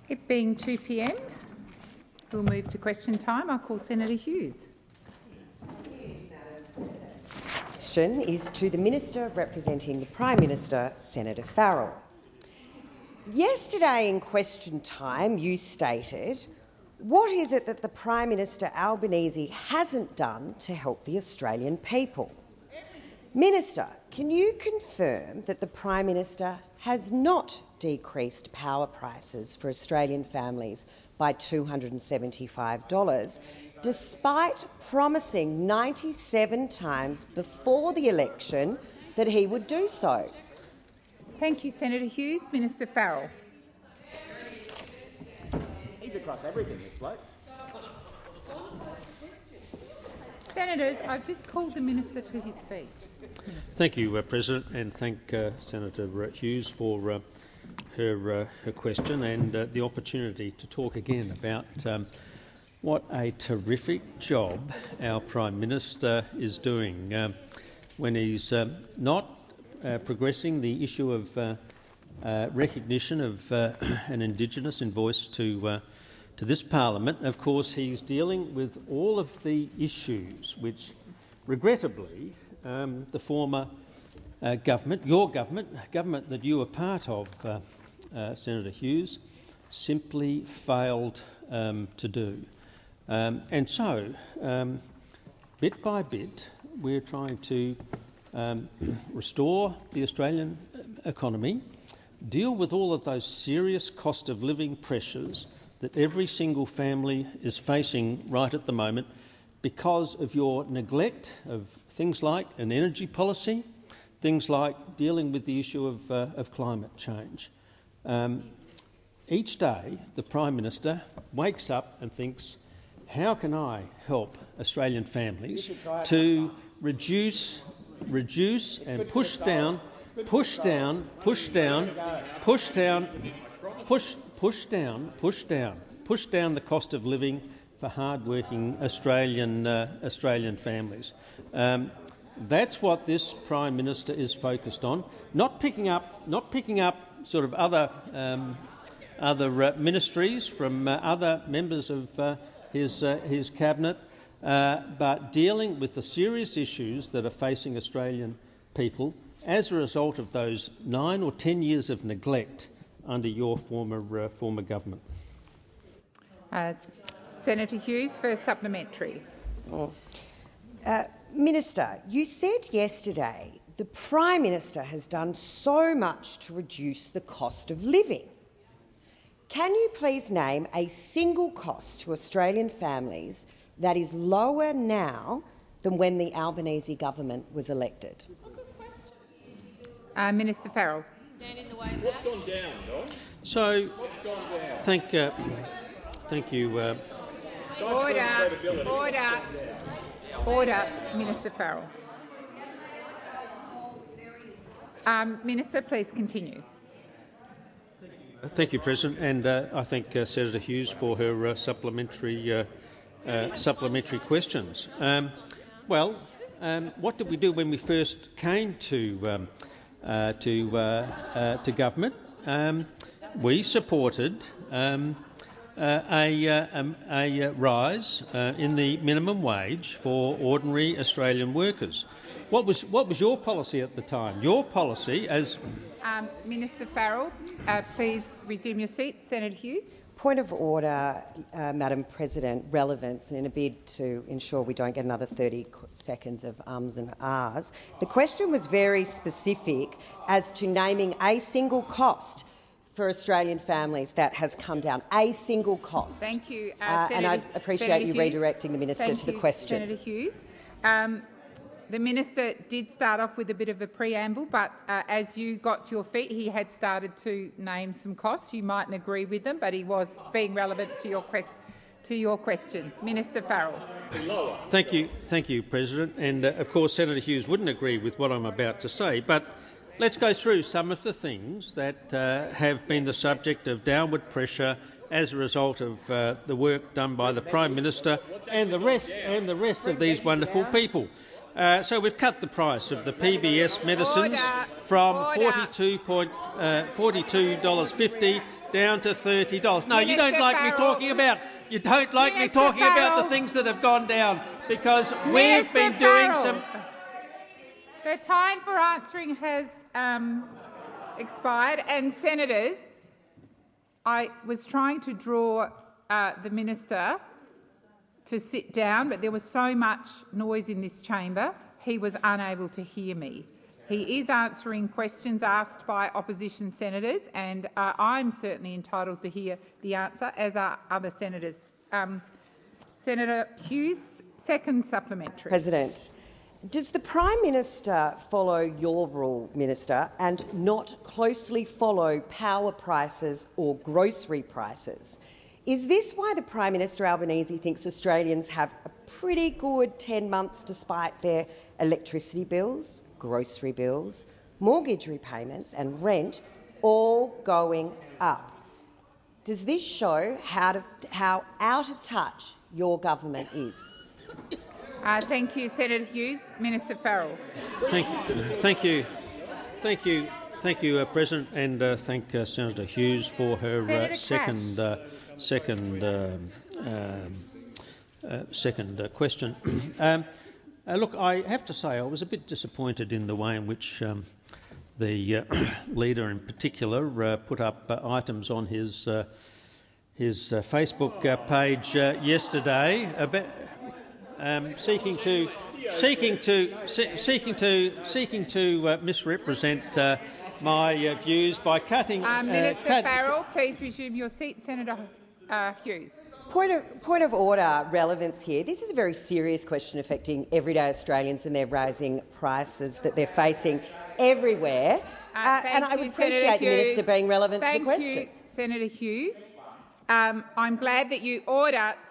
It being 2 p.m, we'll move to question time. I call Senator Hughes. Question is to the Minister representing the Prime Minister, Senator Farrell. Yesterday in question time you stated, what is it that the Prime Minister Albanese hasn't done to help the Australian people? Minister, can you confirm that the Prime Minister has not decreased power prices for Australian families by $275, despite promising 97 times before the election that he would do so? Thank you, Senator Hughes. Minister Farrell. He's across everything, this bloke. Senators, I've just called the minister to his feet. Thank you, President, and thank Senator Hughes for her question and the opportunity to talk again about what a terrific job our Prime Minister is doing when he's not progressing the issue of recognition of an Indigenous voice to this parliament. Of course, he's dealing with all of the issues which, regrettably, the former government, your government that you were part of, Senator Hughes, simply failed to do. And so, bit by bit, we're trying to restore the Australian economy, deal with all of those serious cost of living pressures that every single family is facing right at the moment because of your neglect of things like an energy policy, things like dealing with the issue of climate change. Each day, the Prime Minister wakes up and thinks, how can I help Australian families to reduce and push down the cost of living for hard-working Australian families. That's what this Prime Minister is focused on. Not picking up sort of other ministries from other members of his cabinet, but dealing with the serious issues that are facing Australian people as a result of those 9 or 10 years of neglect under your former government. Senator Hughes for a supplementary. Minister, you said yesterday the Prime Minister has done so much to reduce the cost of living. Can you please name a single cost to Australian families that is lower now than when the Albanese government was elected? Minister Farrell. What's gone down, Don? So, What's gone down? thank you. Order, Minister Farrell. Minister, please continue. Thank you, President, and I thank Senator Hughes for her supplementary questions. What did we do when we first came to government? We supported a rise in the minimum wage for ordinary Australian workers. What was your policy at the time? Your policy as Minister Farrell, please resume your seat. Senator Hughes. Point of order, Madam President, relevance, and in a bid to ensure we don't get another 30 seconds of ums and ahs. The question was very specific as to naming a single cost for Australian families that has come down, a single cost. Thank you, and I appreciate Senator you Hughes. redirecting the minister to the question. Senator Hughes. The minister did start off with a bit of a preamble, but as you got to your feet, he had started to name some costs. You mightn't agree with them, but he was being relevant to your question. Minister Farrell. Thank you, President. And of course, Senator Hughes wouldn't agree with what I'm about to say, but let's go through some of the things that have been the subject of downward pressure as a result of the work done by the Prime Minister and the rest of these wonderful people. So we've cut the price of the PBS medicines from $42.50 down to $30. No, you don't Minister like me Farrell. talking about. You don't like me Minister talking about Farrell. the things that have gone down because we've Minister been doing Farrell. some. The time for answering has expired. And, senators, I was trying to draw the minister to sit down, but there was so much noise in this chamber, he was unable to hear me. He is answering questions asked by opposition senators, and I'm certainly entitled to hear the answer, as are other senators. Senator Hughes, second supplementary. President, does the Prime Minister follow your rule, Minister, and not closely follow power prices or grocery prices? Is this why the Prime Minister Albanese thinks Australians have a pretty good 10 months despite their electricity bills, grocery bills, mortgage repayments and rent all going up? Does this show how out of touch your government is? Thank you, Senator Hughes. Minister Farrell. Thank you, President, and thank Senator Hughes for her second question. Look, I have to say I was a bit disappointed in the way in which the leader, in particular, put up items on his Facebook page yesterday about seeking to misrepresent my views by cutting. Minister Farrell, please resume your seat. Senator Hughes. Point of order relevance here. This is a very serious question affecting everyday Australians, and they're raising prices that they're facing everywhere. And I would appreciate the Minister being relevant to the question. Thank you, Senator Hughes. I'm glad that you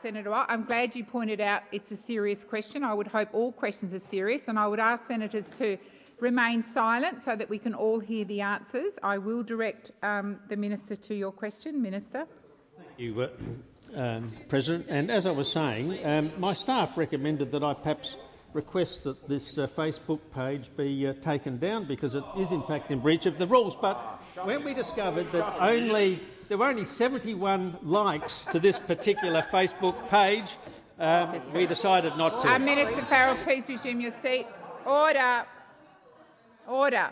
Senator Watt, I'm glad you pointed out it's a serious question. I would hope all questions are serious, and I would ask senators to remain silent so that we can all hear the answers. I will direct the Minister to your question. Minister. Thank you, President. And as I was saying, my staff recommended that I perhaps request that this Facebook page be taken down because it is in fact in breach of the rules. But when we discovered that there were only 71 likes to this particular Facebook page, we decided not to. Minister Farrell, please resume your seat. Order. Order.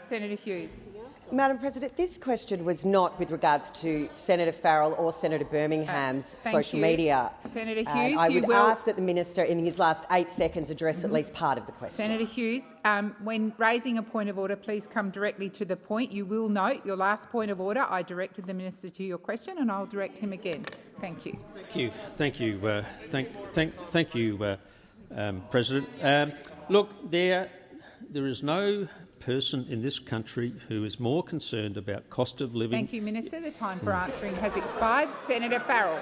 Senator Hughes. Madam President, this question was not with regards to Senator Farrell or Senator Birmingham's social media. Senator Hughes, I would ask that the Minister, in his last 8 seconds, address at least part of the question. Senator Hughes, when raising a point of order, please come directly to the point. You will note your last point of order. I directed the Minister to your question, and I'll direct him again. Thank you. Thank you, President. Look, there is no person in this country who is more concerned about cost of living. Thank you, Minister. The time for answering has expired. Senator Farrell.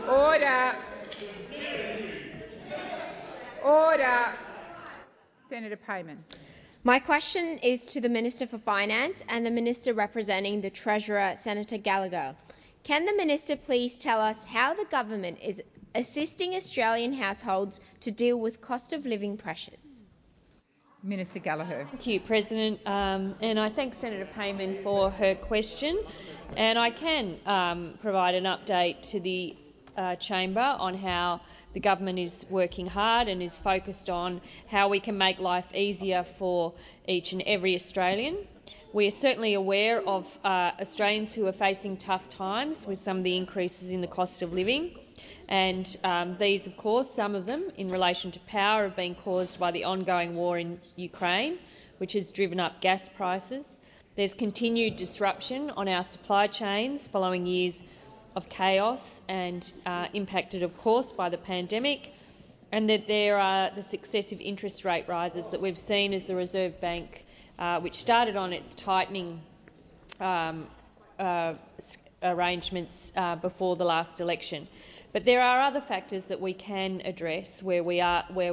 Order. Order. Senator Payman. My question is to the Minister for Finance and the Minister representing the Treasurer, Senator Gallagher. Can the Minister please tell us how the government is assisting Australian households to deal with cost of living pressures? Minister Gallagher. Thank you, President, and I thank Senator Payman for her question. And I can provide an update to the chamber on how the government is working hard and is focused on how we can make life easier for each and every Australian. We are certainly aware of Australians who are facing tough times with some of the increases in the cost of living. And these, of course, some of them in relation to power have been caused by the ongoing war in Ukraine, which has driven up gas prices. There's continued disruption on our supply chains following years of chaos and impacted, of course, by the pandemic, and that there are the successive interest rate rises that we've seen as the Reserve Bank, which started on its tightening arrangements before the last election. But there are other factors that we can address where we are. One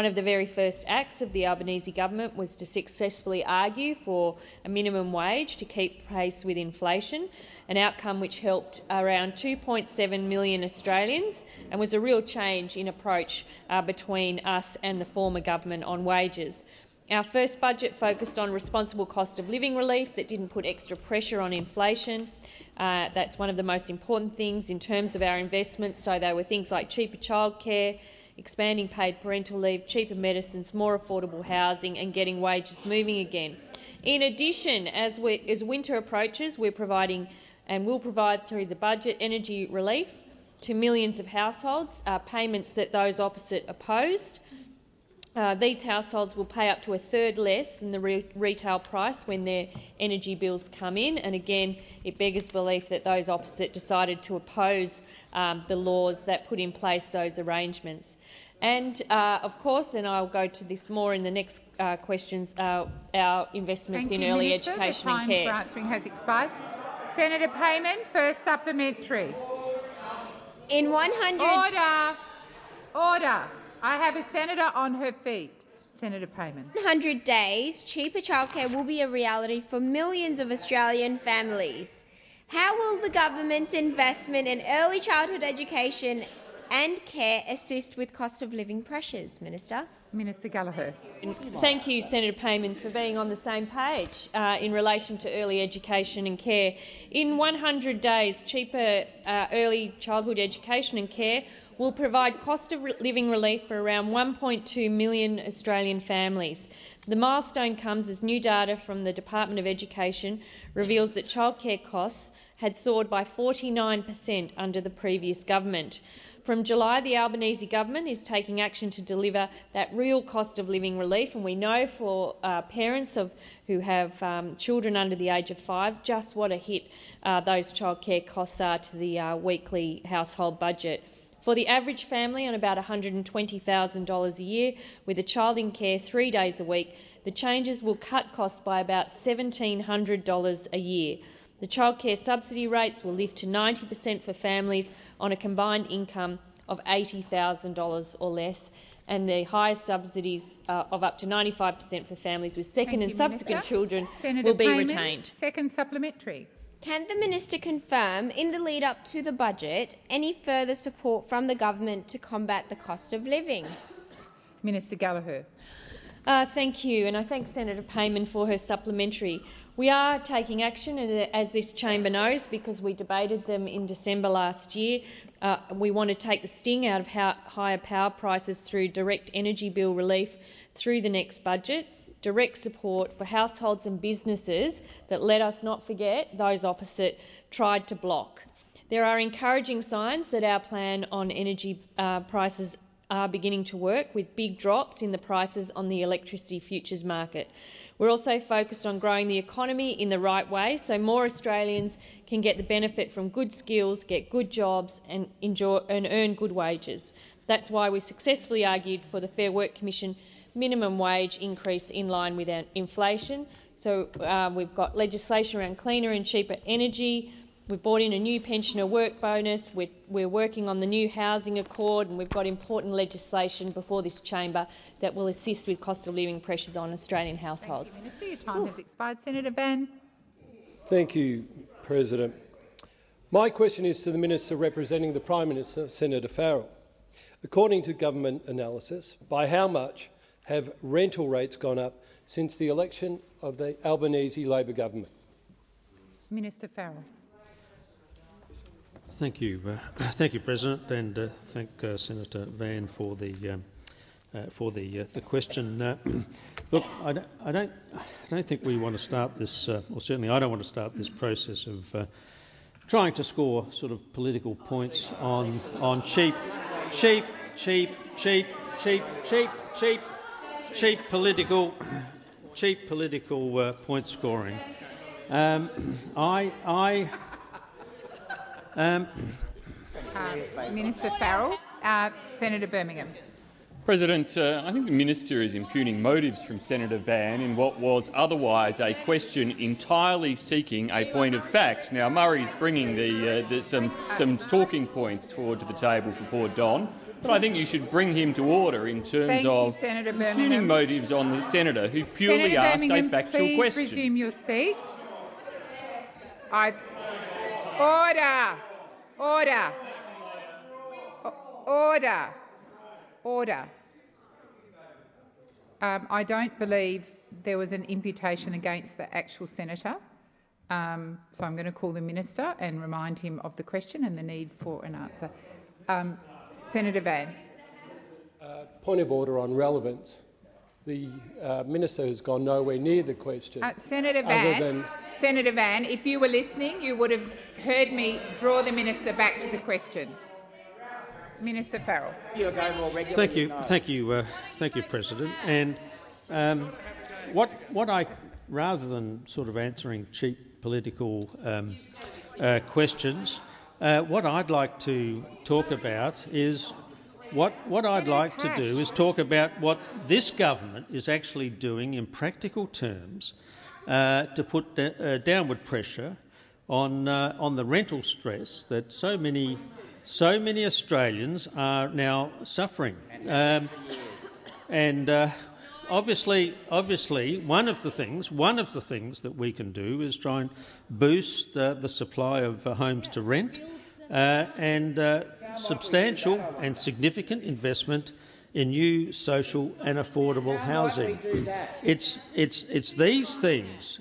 of the very first acts of the Albanese government was to successfully argue for a minimum wage to keep pace with inflation, an outcome which helped around 2.7 million Australians and was a real change in approach between us and the former government on wages. Our first budget focused on responsible cost of living relief that didn't put extra pressure on inflation. That's one of the most important things in terms of our investments. So they were things like cheaper childcare, expanding paid parental leave, cheaper medicines, more affordable housing and getting wages moving again. In addition, as winter approaches, we're providing and will provide through the budget energy relief to millions of households, payments that those opposite opposed. These households will pay up to a third less than the retail price when their energy bills come in, and again it beggars belief that those opposite decided to oppose the laws that put in place those arrangements. And of course, and I'll go to this more in the next questions, our investments in early education and care. The time for answering has expired. Senator Payman, first supplementary. In 100 Order. Order. I have a senator on her feet. Senator Payman. 100 days, cheaper childcare will be a reality for millions of Australian families. How will the government's investment in early childhood education and care assist with cost of living pressures, Minister? Minister Gallagher. Thank you, Senator Payman, for being on the same page in relation to early education and care. In 100 days, cheaper early childhood education and care will provide cost of living relief for around 1.2 million Australian families. The milestone comes as new data from the Department of Education reveals that childcare costs had soared by 49% under the previous government. From July, the Albanese government is taking action to deliver that real cost of living relief, and we know for parents who have children under the age of 5 just what a hit those childcare costs are to the weekly household budget. For the average family on about $120,000 a year, with a child in care 3 days a week, the changes will cut costs by about $1,700 a year. The childcare subsidy rates will lift to 90% for families on a combined income of $80,000 or less, and the highest subsidies of up to 95% for families with second and subsequent children will be retained. Second supplementary. Can the minister confirm, in the lead-up to the budget, any further support from the government to combat the cost of living? Minister Gallagher. Thank you, and I thank Senator Payman for her supplementary. We are taking action, as this chamber knows, because we debated them in December last year. We want to take the sting out of higher power prices through direct energy bill relief through the next budget, direct support for households and businesses that, let us not forget, those opposite tried to block. There are encouraging signs that our plan on energy prices are beginning to work, with big drops in the prices on the electricity futures market. We're also focused on growing the economy in the right way so more Australians can get the benefit from good skills, get good jobs and earn good wages. That's why we successfully argued for the Fair Work Commission minimum wage increase in line with inflation. So we've got legislation around cleaner and cheaper energy. We've brought in a new pensioner work bonus. We're working on the new housing accord, and we've got important legislation before this chamber that will assist with cost of living pressures on Australian households. Thank you, Minister. Your time has expired. Senator Van. Thank you, President. My question is to the Minister representing the Prime Minister, Senator Farrell. According to government analysis, by how much have rental rates gone up since the election of the Albanese Labor government? Minister Farrell. Thank you, President, and thank Senator Van for the question. Look, I don't think we want to start this, or certainly I don't want to start this process of trying to score sort of political points on cheap political point scoring. Minister Farrell. Senator Birmingham. President, I think the minister is impugning motives from Senator Van in what was otherwise a question entirely seeking a point of fact. Now, Murray's bringing some talking points forward to the table for poor Don, but I think you should bring him to order in terms of impugning motives on the senator who purely asked a factual question. Please resume your seat. Order. Order. Order. Order. I don't believe there was an imputation against the actual senator. So I'm going to call the minister and remind him of the question and the need for an answer. Senator Van. Point of order on relevance. The minister has gone nowhere near the question. Senator Van, if you were listening, you would have heard me draw the minister back to the question. Minister Farrell. Thank you, President. And what I, rather than sort of answering cheap political questions, what I'd like to talk about is what I'd like to do is talk about what this government is actually doing in practical terms to put downward pressure on the rental stress that so many Australians are now suffering. Obviously, one of the things that we can do is try and boost the supply of homes to rent, and substantial and significant investment in new social and affordable housing. It's these things,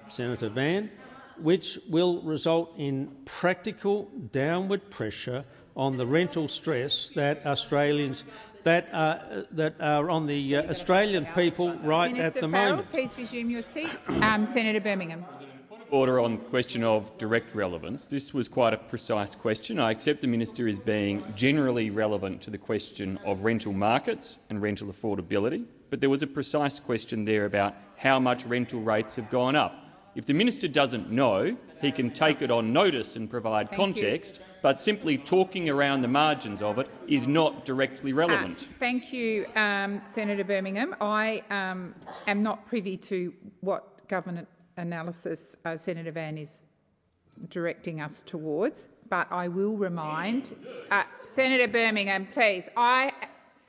Senator Van, which will result in practical downward pressure on the rental stress that Australians that are on the Australian people right Minister at the Farrell, moment. please resume your seat. Senator Birmingham. Order on question of direct relevance. This was quite a precise question. I accept the minister is being generally relevant to the question of rental markets and rental affordability, but there was a precise question there about how much rental rates have gone up. If the minister doesn't know, he can take it on notice and provide context, but simply talking around the margins of it is not directly relevant. Thank you, Senator Birmingham. I am not privy to what government analysis Senator Van is directing us towards, but I will remind Senator Birmingham, please.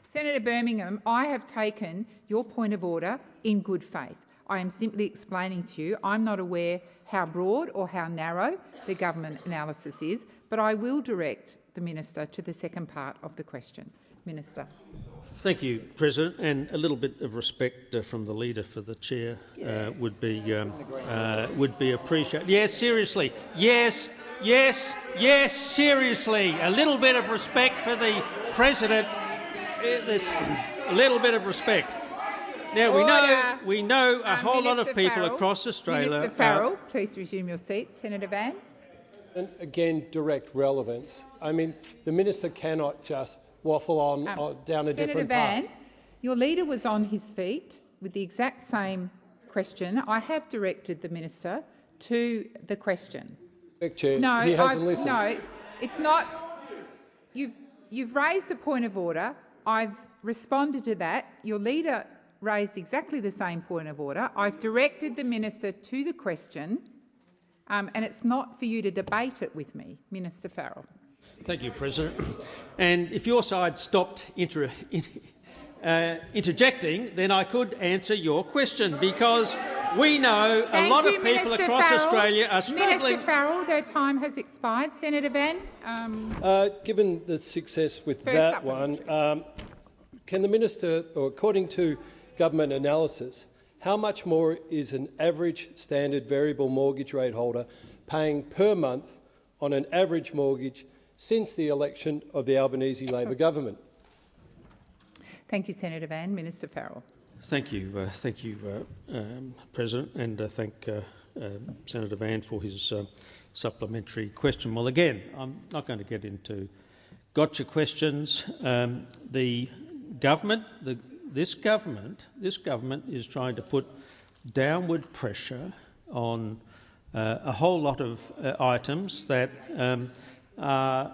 Senator Birmingham, I have taken your point of order in good faith. I am simply explaining to you I'm not aware how broad or how narrow the government analysis is, but I will direct the minister to the second part of the question. Minister. Thank you, President, and a little bit of respect from the leader for the chair would be appreciated. Yes, seriously. Yes, seriously. A little bit of respect for the President. A little bit of respect. Now, we know a whole lot of people across Australia... Minister Farrell, please resume your seat. Senator Van. And again, direct relevance. I mean, the minister cannot just waffle on down a different path. Senator Van, your leader was on his feet with the exact same question. I have directed the minister to the question. Chair, no, he hasn't listened. No, it's not. You've raised a point of order. I've responded to that. Your leader raised exactly the same point of order. I've directed the minister to the question, and it's not for you to debate it with me. Minister Farrell. Thank you, President. And if your side stopped interjecting, then I could answer your question, because we know a lot of people across Australia are struggling. Minister Farrell, their time has expired. Senator Van. Given the success with that one, can the minister, or according to government analysis, how much more is an average standard variable mortgage rate holder paying per month on an average mortgage since the election of the Albanese Labor government? Thank you, Senator Van. Minister Farrell. Thank you, President, and thank Senator Van for his supplementary question. Well, again, I'm not going to get into gotcha questions. This government is trying to put downward pressure on a whole lot of items that are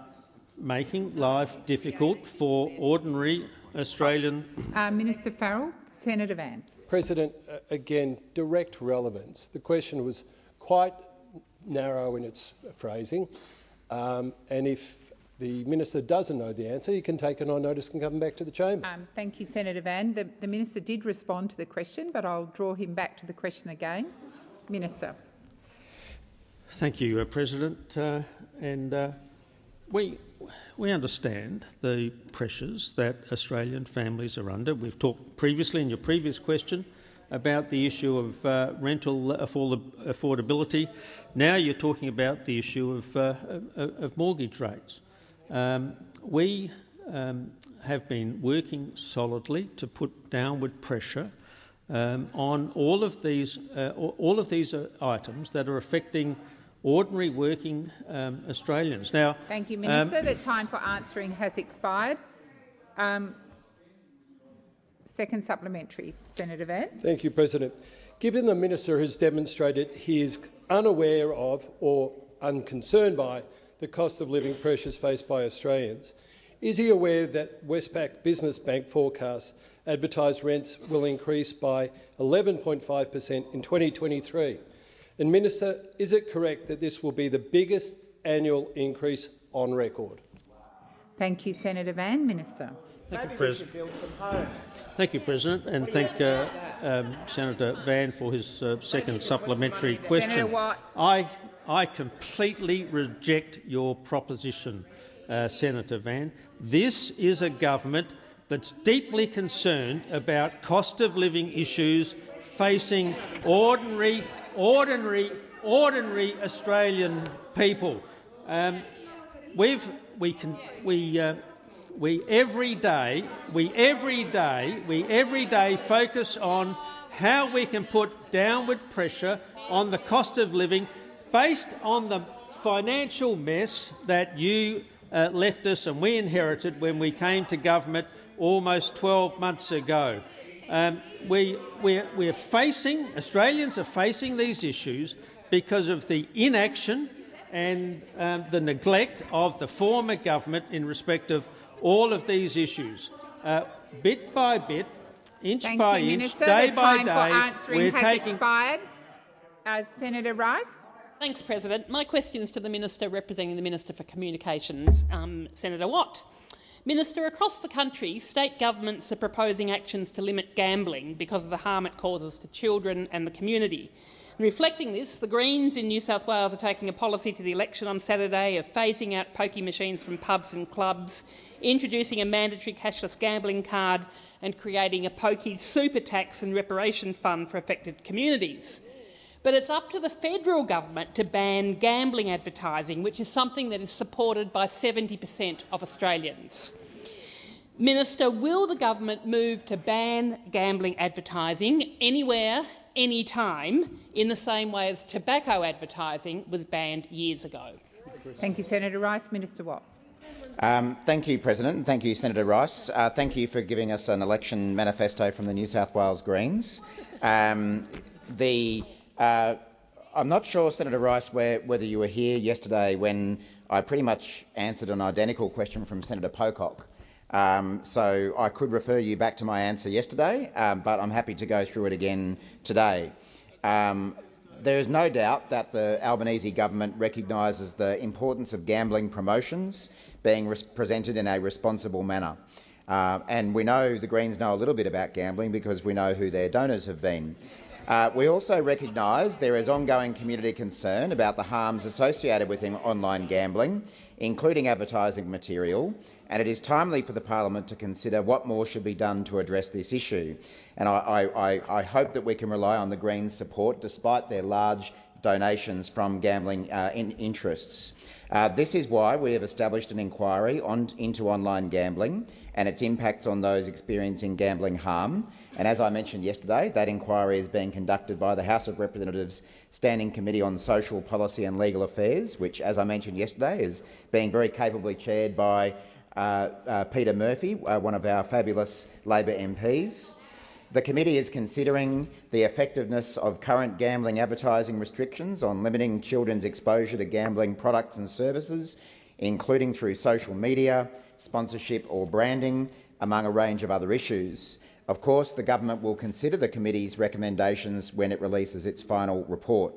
making life difficult for ordinary Australian... Minister Farrell. Senator Van. President, again, direct relevance. The question was quite narrow in its phrasing, and if the minister doesn't know the answer, you can take it on notice and come back to the chamber. Thank you, Senator Van. The minister did respond to the question, but I'll draw him back to the question again. Minister. Thank you, President. We understand the pressures that Australian families are under. We've talked previously in your previous question about the issue of rental affordability. Now you're talking about the issue of mortgage rates. We have been working solidly to put downward pressure on all of these items that are affecting ordinary working Australians. Now, thank you, Minister. The time for answering has expired. Second supplementary, Senator Van. Thank you, President. Given the Minister has demonstrated he is unaware of or unconcerned by the cost of living pressures faced by Australians, is he aware that Westpac Business Bank forecasts advertised rents will increase by 11.5% in 2023? And Minister, is it correct that this will be the biggest annual increase on record? Thank you, Senator Van. Minister. Thank you, President. Thank you, President, and thank Senator Van for his second supplementary question. Senator Watt. I completely reject your proposition, Senator Van. This is a government that's deeply concerned about cost of living issues facing ordinary Australian people. We every day focus on how we can put downward pressure on the cost of living based on the financial mess that you left us and we inherited when we came to government almost 12 months ago. Australians are facing these issues because of the inaction and the neglect of the former government in respect of all of these issues. Bit by bit, inch by inch, day by day, we're taking... expired. Senator Rice. Thanks, President. My question is to the Minister representing the Minister for Communications, Senator Watt. Minister, across the country, state governments are proposing actions to limit gambling because of the harm it causes to children and the community. And reflecting this, the Greens in New South Wales are taking a policy to the election on Saturday of phasing out pokie machines from pubs and clubs, introducing a mandatory cashless gambling card and creating a pokie super tax and reparation fund for affected communities. But it's up to the federal government to ban gambling advertising, which is something that is supported by 70% of Australians. Minister, will the government move to ban gambling advertising anywhere, anytime, in the same way as tobacco advertising was banned years ago? Thank you, Senator Rice. Minister Watt. Thank you, President, and thank you, Senator Rice. Thank you for giving us an election manifesto from the New South Wales Greens. I'm not sure, Senator Rice, whether you were here yesterday when I pretty much answered an identical question from Senator Pocock. So I could refer you back to my answer yesterday, but I'm happy to go through it again today. There is no doubt that the Albanese government recognises the importance of gambling promotions being presented in a responsible manner. And we know, the Greens know a little bit about gambling because we know who their donors have been. We also recognise there is ongoing community concern about the harms associated with online gambling, including advertising material, and it is timely for the Parliament to consider what more should be done to address this issue. And I hope that we can rely on the Greens' support, despite their large donations from gambling interests. This is why we have established an inquiry into online gambling and its impacts on those experiencing gambling harm. And as I mentioned yesterday, that inquiry is being conducted by the House of Representatives Standing Committee on Social Policy and Legal Affairs, which, as I mentioned yesterday, is being very capably chaired by Peter Murphy, one of our fabulous Labor MPs. The committee is considering the effectiveness of current gambling advertising restrictions on limiting children's exposure to gambling products and services, including through social media, sponsorship or branding, among a range of other issues. Of course, the government will consider the committee's recommendations when it releases its final report.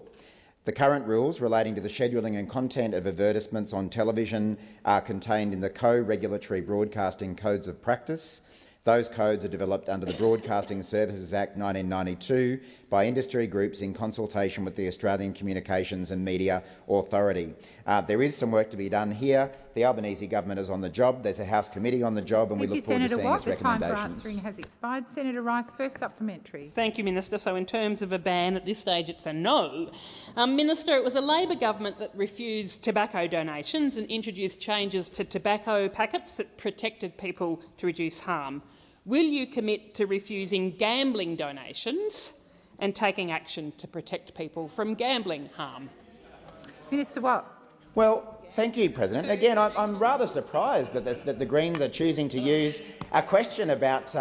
The current rules relating to the scheduling and content of advertisements on television are contained in the Co-Regulatory Broadcasting Codes of Practice. Those codes are developed under the Broadcasting Services Act 1992 by industry groups in consultation with the Australian Communications and Media Authority. There is some work to be done here. The Albanese government is on the job. There's a House committee on the job, and we look forward to seeing its recommendations. The time for answering has expired. Senator Rice, first supplementary. Thank you, Minister. So in terms of a ban, at this stage it's a no. Minister, it was a Labor government that refused tobacco donations and introduced changes to tobacco packets that protected people to reduce harm. Will you commit to refusing gambling donations and taking action to protect people from gambling harm? Minister Watt. Well, thank you, President. Again, I'm rather surprised that the Greens are choosing to use a question about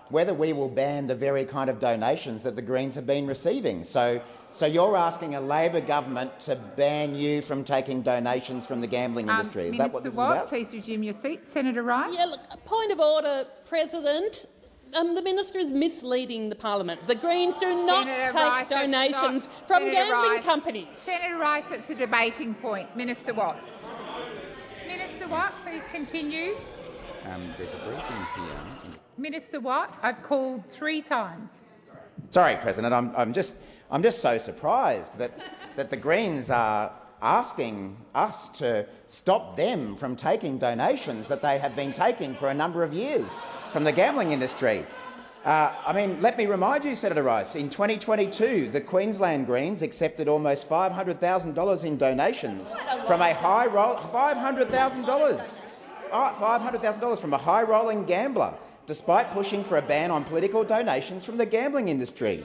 whether we will ban the very kind of donations that the Greens have been receiving. So you're asking a Labor government to ban you from taking donations from the gambling industry. Is that what this is about? Please resume your seat. Senator Rice. Yeah, look, a point of order, President. The minister is misleading the parliament. The Greens do not take donations from gambling companies. Senator Rice, it's a debating point. Minister Watt. Minister Watt, please continue. There's a briefing here. Minister Watt, I've called 3 times. Sorry, President. I'm just so surprised that the Greens are asking us to stop them from taking donations that they have been taking for a number of years from the gambling industry. Let me remind you, Senator Rice, in 2022, the Queensland Greens accepted almost $500,000 in donations from a $500,000 from a high-rolling gambler, despite pushing for a ban on political donations from the gambling industry.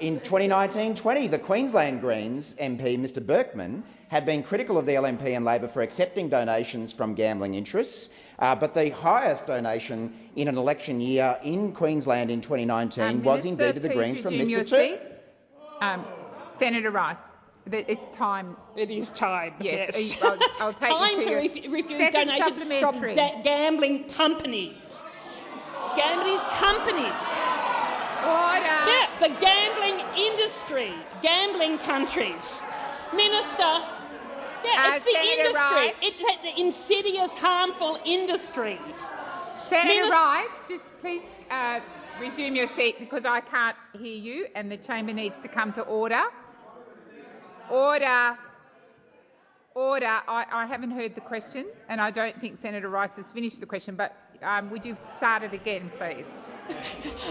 In 2019-20, the Queensland Greens MP, Mr Berkman, had been critical of the LNP and Labor for accepting donations from gambling interests, but the highest donation in an election year in Queensland in 2019 was indeed to the Greens from Mr Turpie. Senator Rice, it's time. It is time, yes. I'll take time you to refuse donations from gambling companies. Gambling companies. Order. Yeah, the gambling industry, gambling countries. Minister, it's the Senator industry. Rice. It's the insidious, harmful industry. Senator Rice, just please resume your seat because I can't hear you and the chamber needs to come to order. Order. Order. I haven't heard the question and I don't think Senator Rice has finished the question, but would you start it again, please?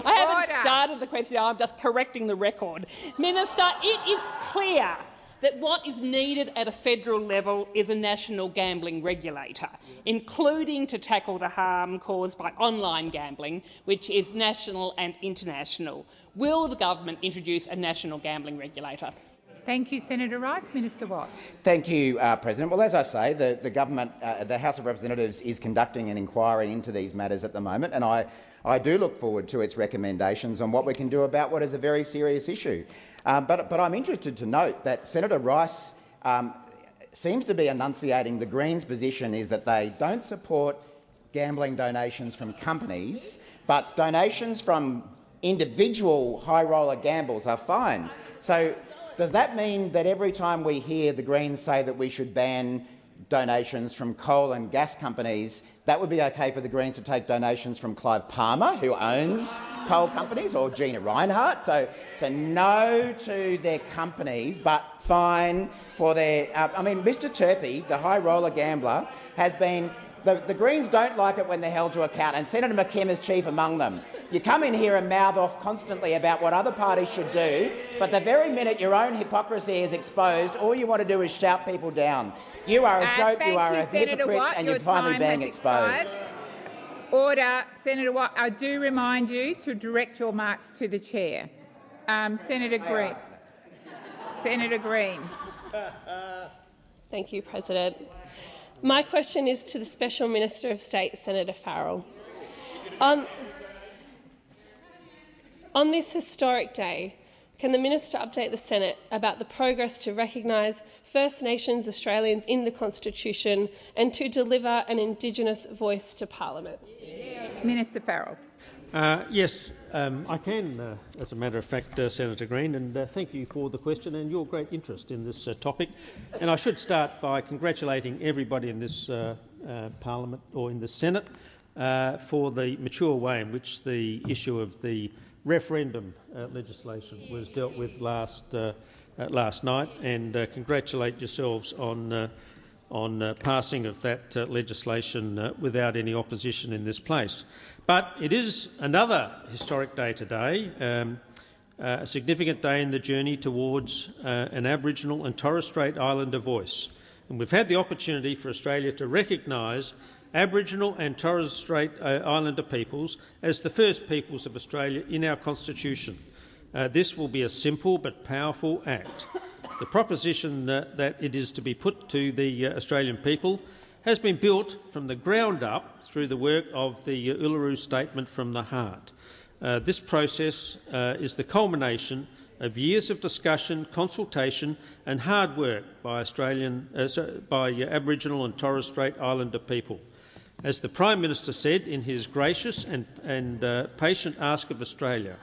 I haven't started the question, I'm just correcting the record. Minister, it is clear that what is needed at a federal level is a national gambling regulator, including to tackle the harm caused by online gambling, which is national and international. Will the government introduce a national gambling regulator? Thank you, Senator Rice. Minister Watt. Thank you, President. Well, as I say, the government, the House of Representatives is conducting an inquiry into these matters at the moment, and I do look forward to its recommendations on what we can do about what is a very serious issue. But I'm interested to note that Senator Rice seems to be enunciating the Greens' position is that they don't support gambling donations from companies, but donations from individual high-roller gambles are fine. So does that mean that every time we hear the Greens say that we should ban donations from coal and gas companies, that would be okay for the Greens to take donations from Clive Palmer, who owns coal companies, or Gina Rinehart? So no to their companies, but fine for their... Mr Turpie, the high-roller gambler, has been... The Greens don't like it when they're held to account, and Senator McKim is chief among them. You come in here and mouth off constantly about what other parties should do, but the very minute your own hypocrisy is exposed, all you want to do is shout people down. You are a joke, you are a hypocrite, and you're finally being exposed. Order. Senator Watt, I do remind you to direct your marks to the chair. Senator Green. Senator Green. Thank you, President. My question is to the Special Minister of State, Senator Farrell. On this historic day, can the minister update the Senate about the progress to recognise First Nations Australians in the Constitution and to deliver an Indigenous voice to Parliament? Minister Farrell. Yes, I can, as a matter of fact, Senator Green, and thank you for the question and your great interest in this topic. And I should start by congratulating everybody in this Parliament or in the Senate for the mature way in which the issue of the referendum legislation was dealt with last night, and congratulate yourselves on passing of that legislation without any opposition in this place. But it is another historic day today, a significant day in the journey towards an Aboriginal and Torres Strait Islander voice. And we've had the opportunity for Australia to recognise Aboriginal and Torres Strait Islander peoples as the first peoples of Australia in our Constitution. This will be a simple but powerful act. The proposition that it is to be put to the Australian people has been built from the ground up through the work of the Uluru Statement from the Heart. This process is the culmination of years of discussion, consultation and hard work by Aboriginal and Torres Strait Islander people. As the Prime Minister said in his gracious and patient ask of Australia,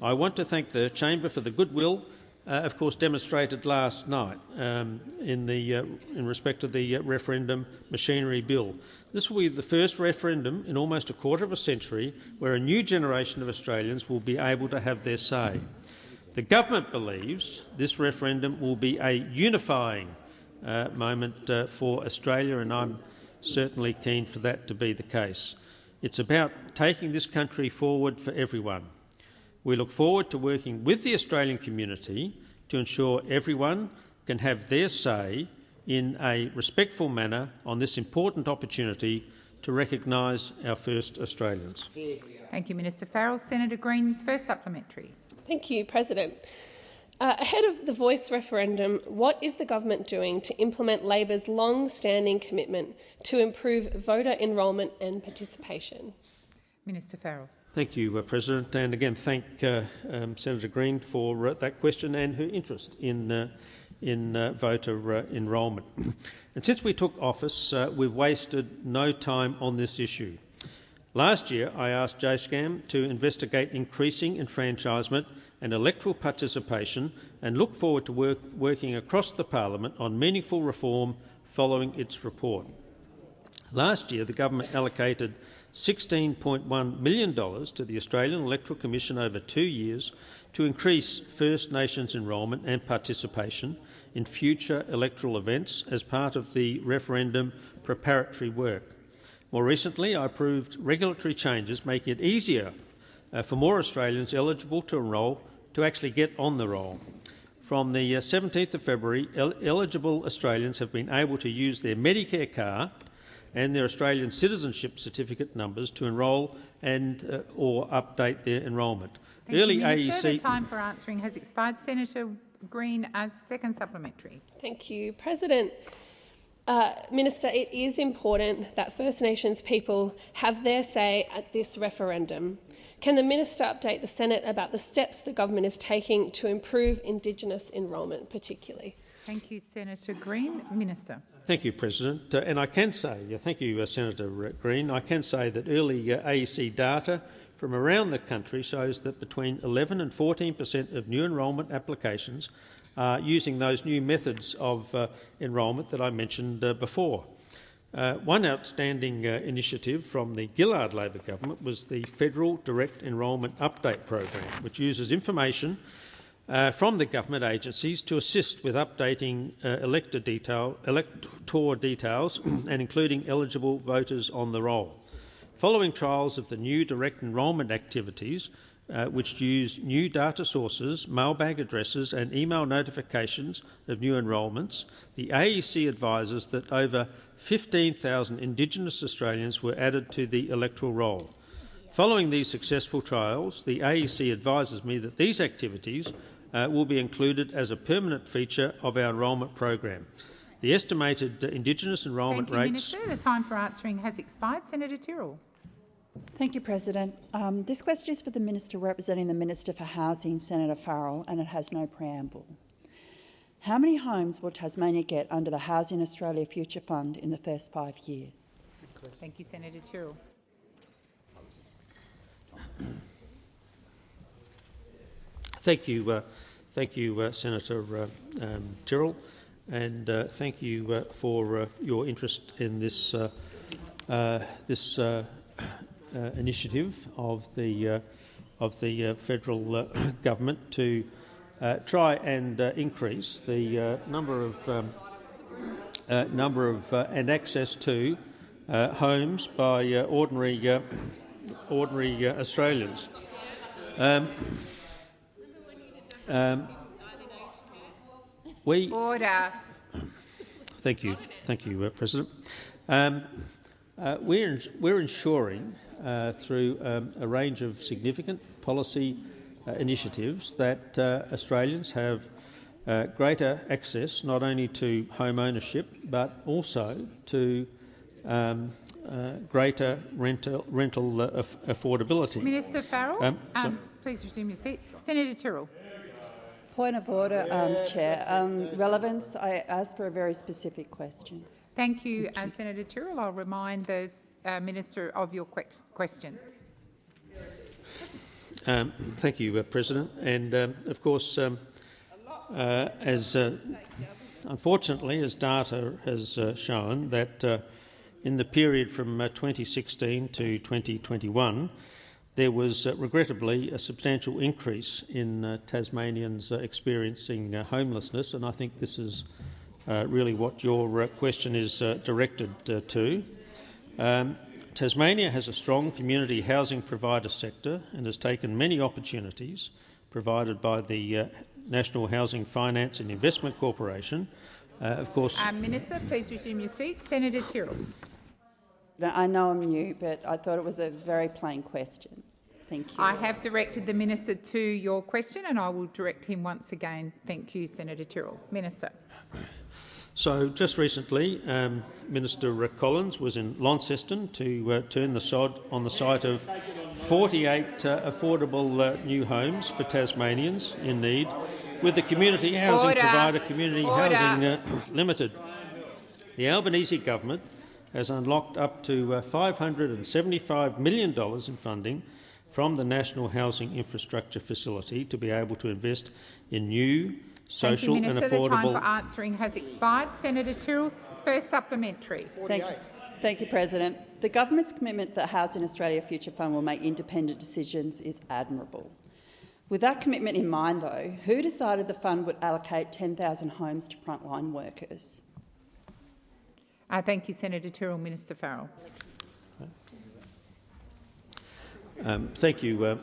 I want to thank the Chamber for the goodwill, of course, demonstrated last night in respect of the referendum machinery bill. This will be the first referendum in almost a quarter of a century where a new generation of Australians will be able to have their say. The government believes this referendum will be a unifying moment for Australia, and I'm certainly keen for that to be the case. It's about taking this country forward for everyone. We look forward to working with the Australian community to ensure everyone can have their say in a respectful manner on this important opportunity to recognise our first Australians. Thank you, Minister Farrell. Senator Green, first supplementary. Thank you, President. Ahead of the Voice referendum, what is the government doing to implement Labor's long-standing commitment to improve voter enrolment and participation? Minister Farrell. Thank you, President, and again thank Senator Green for that question and her interest in voter enrolment. And since we took office, we've wasted no time on this issue. Last year, I asked JSCAM to investigate increasing enfranchisement and electoral participation and look forward to working across the parliament on meaningful reform following its report. Last year, the government allocated $16.1 million to the Australian Electoral Commission over 2 years to increase First Nations enrolment and participation in future electoral events as part of the referendum preparatory work. More recently, I approved regulatory changes making it easier for more Australians eligible to enrol to actually get on the roll. From the 17th of February, eligible Australians have been able to use their Medicare card and their Australian citizenship certificate numbers to enrol and or update their enrolment. Thank you, Minister. The time for answering has expired. Senator Green, second supplementary. Thank you, President. Minister, it is important that First Nations people have their say at this referendum. Can the Minister update the Senate about the steps the government is taking to improve Indigenous enrolment particularly? Thank you, Senator Green. Minister. Thank you, President. And I can say, thank you, Senator Green, I can say that early AEC data from around the country shows that between 11 and 14% of new enrolment applications are using those new methods of enrolment that I mentioned before. One outstanding initiative from the Gillard Labor government was the Federal Direct Enrolment Update Program, which uses information from the government agencies to assist with updating elector details and including eligible voters on the roll. Following trials of the new direct enrolment activities, which use new data sources, mailbag addresses and email notifications of new enrolments, the AEC advises that over 15,000 Indigenous Australians were added to the electoral roll. Following these successful trials, the AEC advises me that these activities will be included as a permanent feature of our enrolment program. The estimated Indigenous enrolment rates— Thank you, Minister. The time for answering has expired. Senator Tyrrell. Thank you, President. This question is for the Minister representing the Minister for Housing, Senator Farrell, and it has no preamble. How many homes will Tasmania get under the Housing Australia Future Fund in the first 5 years? Thank you, Senator Tyrrell. Thank you, Senator Tyrrell, and thank you for your interest in this initiative of the federal government to try and increase the number of and access to homes by ordinary Australians. Order. Thank you, President. We're ensuring through a range of significant policy initiatives that Australians have greater access not only to home ownership but also to greater rental affordability. Minister Farrell, please resume your seat. Senator Tyrrell. Point of order, Chair. Relevance, I asked for a very specific question. Thank you, Senator Tyrrell. I'll remind the Minister of your question. Thank you, President. And of course, unfortunately, as data has shown, that in the period from 2016 to 2021, there was regrettably a substantial increase in Tasmanians experiencing homelessness, and I think this is really what your question is directed to. Tasmania has a strong community housing provider sector and has taken many opportunities provided by the National Housing Finance and Investment Corporation. Of course, Minister, please resume your seat. Senator Tyrrell. I know I'm new, but I thought it was a very plain question. Thank you. I have directed the Minister to your question and I will direct him once again. Thank you, Senator Tyrrell. Minister. So just recently, Minister Collins was in Launceston to turn the sod on the site of 48 affordable new homes for Tasmanians in need, with the community housing provider Community Housing Limited. The Albanese government has unlocked up to $575 million in funding from the National Housing Infrastructure Facility to be able to invest in new, social and affordable... Thank you, Minister. The time for answering has expired. Senator Tyrrell's first supplementary. Thank you, President. The government's commitment that Housing Australia Future Fund will make independent decisions is admirable. With that commitment in mind, though, who decided the fund would allocate 10,000 homes to frontline workers? Thank you, Senator Tyrrell. Minister Farrell. Thank you,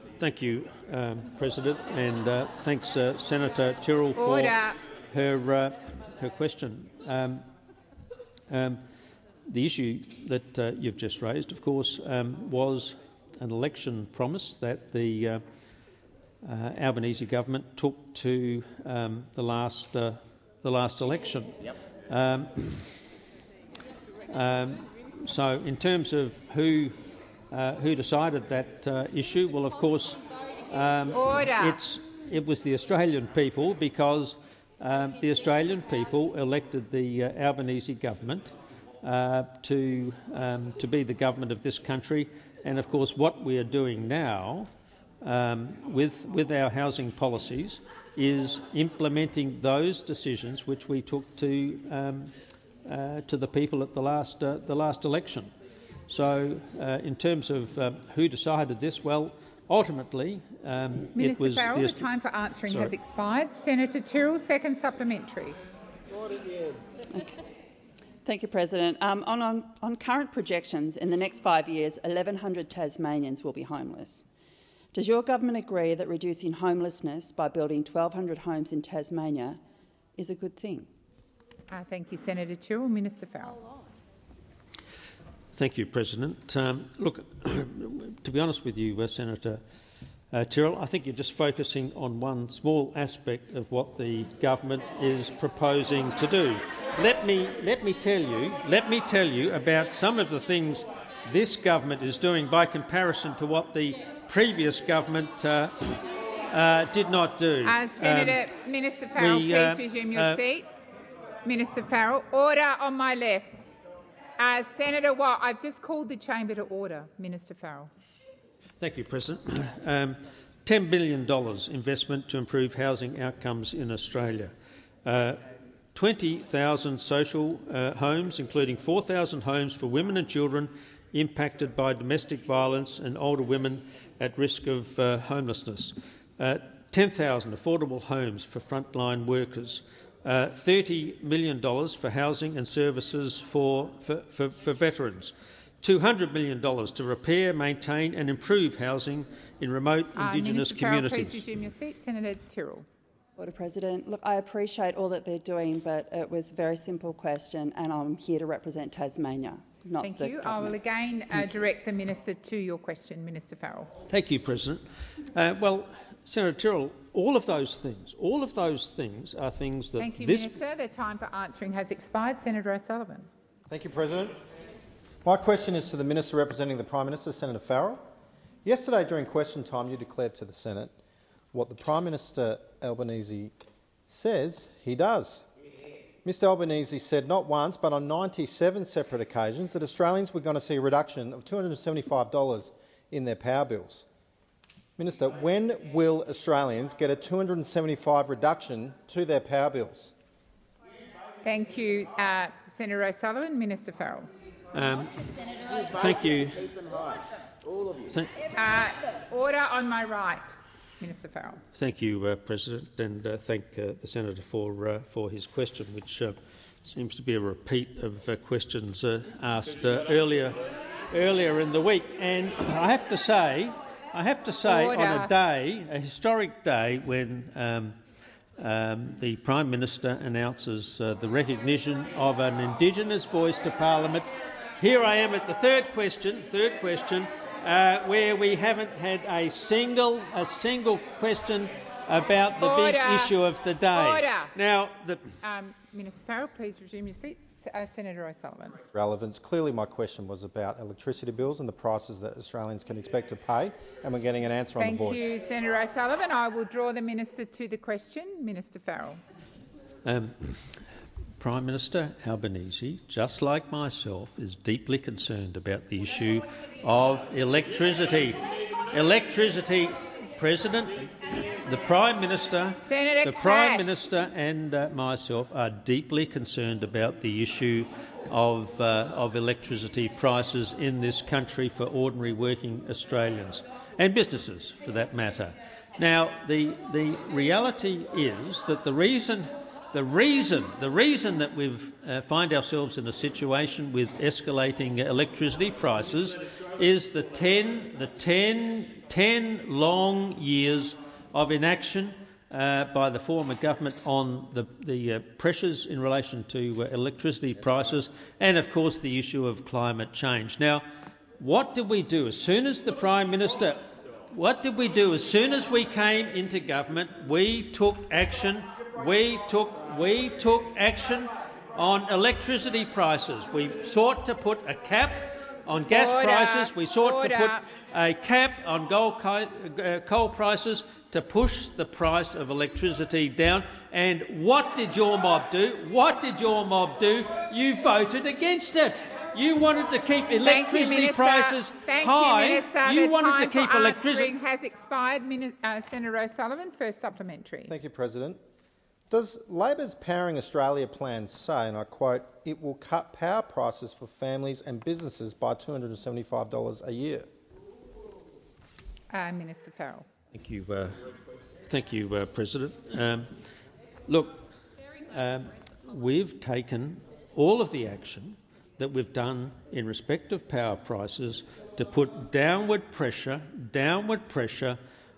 President, and thanks, Senator Tyrrell, for her question. The issue that you've just raised, of course, was an election promise that the Albanese government took to the last election. Yep. So, in terms of who decided that issue, well, of course, it was the Australian people, because the Australian people elected the Albanese government to be the government of this country, and of course, what we are doing now with our housing policies is implementing those decisions which we took to the people at the last election. So, in terms of who decided this, well, ultimately, Minister it was Farrell, the time for answering has expired. Senator Tyrrell, second supplementary. Okay. Thank you, President. On current projections, in the next 5 years, 1,100 Tasmanians will be homeless. Does your government agree that reducing homelessness by building 1,200 homes in Tasmania is a good thing? Thank you, Senator Tyrrell. Minister Farrell. Thank you, President. Look, to be honest with you, Senator Tyrrell, I think you're just focusing on one small aspect of what the government is proposing to do. Let me tell you about some of the things this government is doing by comparison to what the previous government did not do. Senator, Minister Farrell, please resume your seat. Minister Farrell, order on my left. Senator Watt, I've just called the chamber to order. Minister Farrell. Thank you, President. $10 billion investment to improve housing outcomes in Australia. 20,000 social homes, including 4,000 homes for women and children impacted by domestic violence and older women at risk of homelessness. 10,000 affordable homes for frontline workers. $30 million for housing and services for veterans. $200 million to repair, maintain and improve housing in remote Indigenous communities. Minister, please resume your seat. Senator Tyrrell. Order, President. Look, I appreciate all that they're doing, but it was a very simple question, and I'm here to represent Tasmania, not Thank the you. government. I will again direct the minister to your question. Minister Farrell. Thank you, President. Well, Senator Tyrrell, all of those things are things that Thank you, Minister. The time for answering has expired. Senator O'Sullivan. Thank you, President. My question is to the Minister representing the Prime Minister, Senator Farrell. Yesterday during question time you declared to the Senate what the Prime Minister Albanese says he does. Mr Albanese said not once but on 97 separate occasions that Australians were going to see a reduction of $275 in their power bills. Minister, when will Australians get a $275 reduction to their power bills? Thank you, Senator O'Sullivan. Minister Farrell. Thank you. Order on my right. Minister Farrell. Thank you, President, and thank the senator for his question, which seems to be a repeat of questions asked earlier in the week. And I have to say, Order. on a historic day, when the Prime Minister announces the recognition of an Indigenous voice to Parliament, here I am at the third question, where we haven't had a single question about the big issue of the day. Order. Now, Minister Farrell, please resume your seat. Senator O'Sullivan. Relevance. Clearly my question was about electricity bills and the prices that Australians can expect to pay, and we're getting an answer on the voice. Thank you, Senator O'Sullivan. I will draw the minister to the question. Minister Farrell. Prime Minister Albanese, just like myself, is deeply concerned about the issue of electricity. President, the Prime Minister, Prime Minister and myself are deeply concerned about the issue of electricity prices in this country for ordinary working Australians and businesses, for that matter. Now, the reality is that the reason that we find ourselves in a situation with escalating electricity prices is the 10 long years of inaction by the former government on the pressures in relation to electricity prices and, of course, the issue of climate change. Now, what did we do as soon as the Prime Minister? What did we do as soon as we came into government? We took action. We took action on electricity prices. We sought to put a cap on gas prices. We sought to put a cap on coal prices to push the price of electricity down. And what did your mob do? You voted against it. You wanted to keep electricity prices high. You wanted to keep electricity. Has expired. Senator O'Sullivan, first supplementary. Thank you, President. Does Labor's Powering Australia plan say, and I quote, it will cut power prices for families and businesses by $275 a year? Minister Farrell. Thank you, President. Look, we've taken all of the action that we've done in respect of power prices to put downward pressure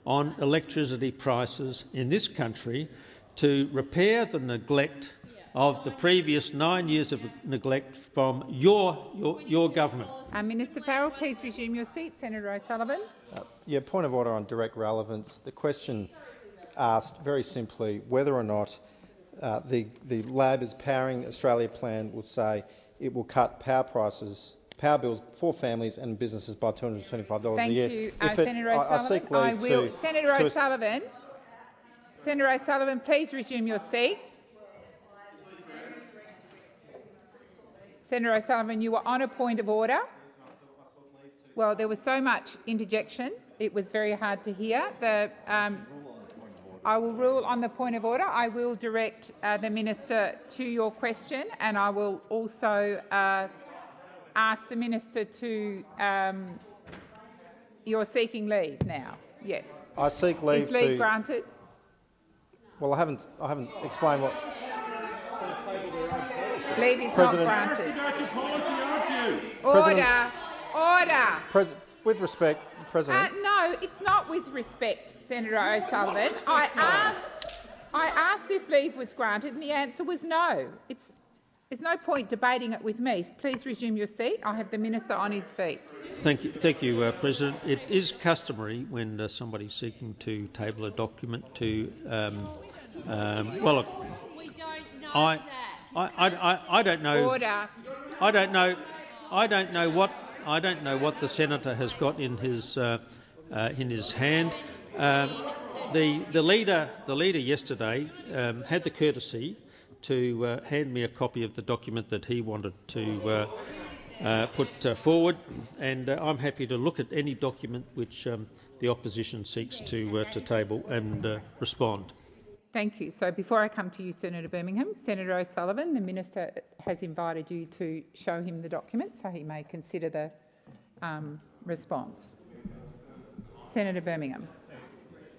on electricity prices in this country to repair the neglect of the previous 9 years of neglect from your government. Minister Farrell, please resume your seat. Senator O'Sullivan. Point of order on direct relevance. The question asked very simply whether or not the Labor's Powering Australia plan will say it will cut power bills for families and businesses by $225 a year. Thank you, Senator O'Sullivan. Senator O'Sullivan, please resume your seat. Senator O'Sullivan, you were on a point of order. Well, there was so much interjection, it was very hard to hear. I will rule on the point of order. I will direct the minister to your question, and I will also ask the minister to. You're seeking leave now. Yes. I seek leave Is leave granted? Well, I haven't explained what. Leave is President, not granted. Order. With respect, President. No, it's not with respect, Senator O'Sullivan. I asked if leave was granted, and the answer was no. There's no point debating it with me. Please resume your seat. I have the minister on his feet. Thank you, President. It is customary when somebody's seeking to table a document to. Well, look, I don't know. Order. I don't know what the senator has got in his hand. The leader yesterday had the courtesy to hand me a copy of the document that he wanted to put forward, and I'm happy to look at any document which the opposition seeks to table and respond. Thank you. So before I come to you, Senator Birmingham, Senator O'Sullivan, the minister has invited you to show him the document so he may consider the response. Senator Birmingham.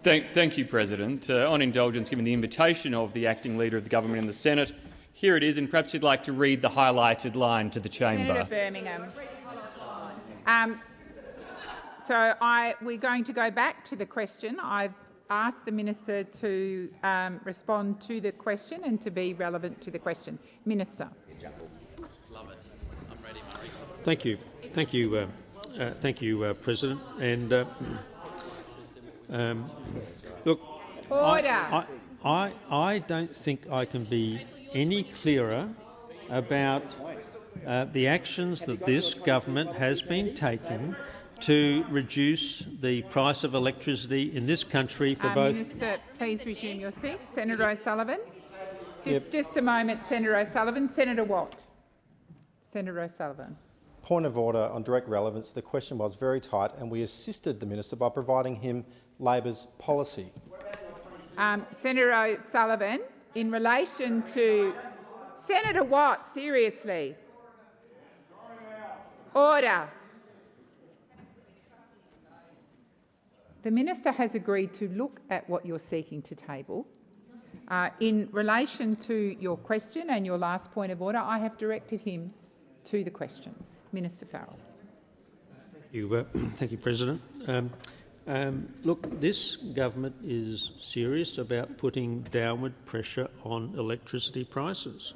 Thank you, President. On indulgence, given the invitation of the acting Leader of the Government in the Senate, here it is, and perhaps you'd like to read the highlighted line to the chamber. Senator Birmingham. We're going to go back to the question. I've asked the minister to respond to the question and to be relevant to the question. Minister. Thank you, President. And look, order. I don't think I can be any clearer about the actions that this government has been taking to reduce the price of electricity in this country for both. Minister, please resume your seat. Senator O'Sullivan. Just a moment, Senator O'Sullivan. Senator Watt. Senator O'Sullivan. Point of order on direct relevance. The question was very tight, and we assisted the minister by providing him Labor's policy. Senator O'Sullivan, in relation to Senator Watt, seriously. Order. The minister has agreed to look at what you're seeking to table. In relation to your question and your last point of order, I have directed him to the question. Minister Farrell. Thank you, President. Look, this government is serious about putting downward pressure on electricity prices.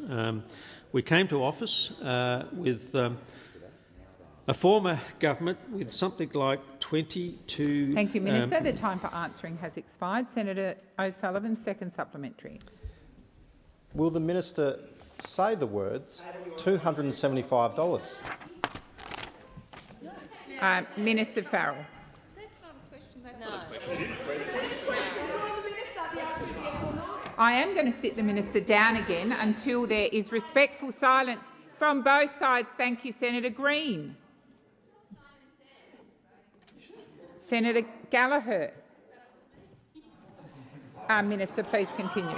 We came to office with a former government with something like 22... Thank you, Minister. The time for answering has expired. Senator O'Sullivan, second supplementary. Will the minister say the words $275? Minister Farrell. I am going to sit the minister down again until there is respectful silence from both sides. Thank you, Senator Green. Senator Gallagher. Minister, please continue.